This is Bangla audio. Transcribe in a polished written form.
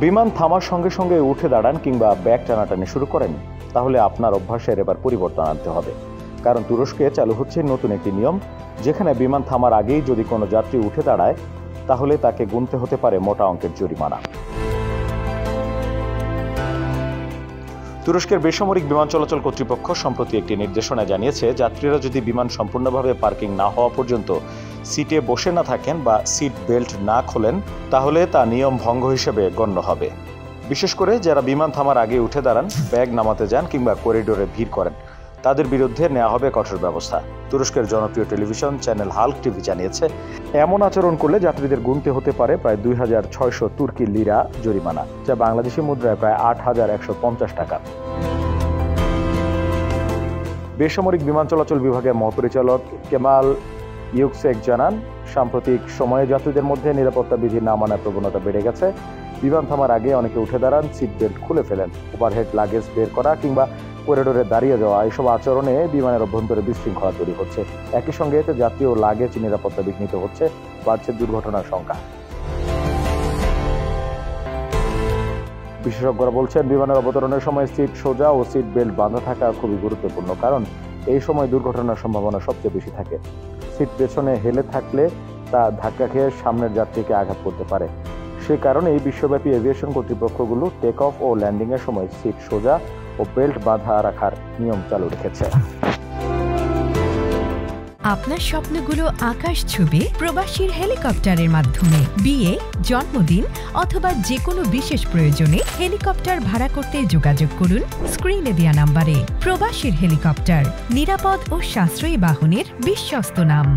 বিমান থামার সঙ্গে সঙ্গে উঠে দাঁড়ান কিংবা ব্যাগ টানাটানি শুরু করেন, তাহলে আপনার অভ্যাসের এবার পরিবর্তন আনতে হবে। কারণ তুরস্কে চালু হচ্ছে নতুন একটি নিয়ম, যেখানে বিমান থামার আগেই যদি কোনো যাত্রী উঠে দাঁড়ায়, তাহলে তাকে গুনতে হতে পারে মোটা অঙ্কের জরিমানা। তুরস্কের বেসামরিক বিমান চলাচল কর্তৃপক্ষ সম্প্রতি একটি নির্দেশনা জানিয়েছে, যাত্রীরা যদি বিমান সম্পূর্ণভাবে পার্কিং না হওয়া পর্যন্ত সিটে বসে না থাকেন বা সিট বেল্ট না খোলেন, তাহলে তা নিয়ম ভঙ্গ হিসেবে গণ্য হবে। বিশেষ করে যারা বিমান থামার আগে উঠে দাঁড়ান, ব্যাগ নামাতে যান কিংবা করিডোরে ভিড় করেন, তাদের বিরুদ্ধে নেওয়া হবে কঠোর ব্যবস্থা। তুরস্কের জনপ্রিয় টেলিভিশন চ্যানেল হাল্ক টিভি জানিয়েছে, এমন আচরণ করলে যাত্রীদের গুনতে হতে পারে প্রায় 2600 তুর্কি লিরা জরিমানা, যা বাংলাদেশি মুদ্রায় প্রায় 8150 টাকা। বেসামরিক বিমান চলাচল বিভাগের মহাপরিচালক কেমাল ইউকসেক জানান, সাম্প্রতিক সময়ে যাত্রীদের মধ্যে নিরাপত্তা বিধি না মানার প্রবণতা বেড়ে গেছে। বিমান থামার আগে অনেকে উঠে দাঁড়ান, সিট বেল্ট খুলে ফেলেন, ওভারহেড লাগেজ বের করা কিংবা করিডোরে দাঁড়িয়ে যাওয়া, এসব আচরণে বিমানের অভ্যন্তরে বিশৃঙ্খলা তৈরি হচ্ছে। একই সঙ্গে এতে যাত্রী ও লাগেজ নিরাপত্তা বিঘ্নিত হচ্ছে, বাড়ছে দুর্ঘটনার সংখ্যা। বিশেষজ্ঞরা বলছেন, বিমানের অবতরণের সময় সিট সোজা ও সিট বেল্ট বাঁধা থাকা খুবই গুরুত্বপূর্ণ, কারণ এই সময় দুর্ঘটনার সম্ভাবনা সবচেয়ে বেশি থাকে। সিট পেছনে হেলে থাকলে তা ধাক্কা খেয়ে সামনের যাত্রীকে আঘাত করতে পারে। সে কারণেই বিশ্বব্যাপী এভিয়েশন কর্তৃপক্ষগুলো টেক অফ ও ল্যান্ডিং এর সময় সিট সোজা ও বেল্ট বাঁধা রাখার নিয়ম চালু রেখেছে। আপনার স্বপ্নগুলো আকাশ ছুবে প্রবাসীর হেলিকপ্টারের মাধ্যমে। বিয়ে, জন্মদিন অথবা যে কোনো বিশেষ প্রয়োজনে হেলিকপ্টার ভাড়া করতে যোগাযোগ করুন স্ক্রিনে দেয়া নাম্বারে। প্রবাসীর হেলিকপ্টার, নিরাপদ ও সাশ্রয়ী বাহনের বিশ্বস্ত নাম।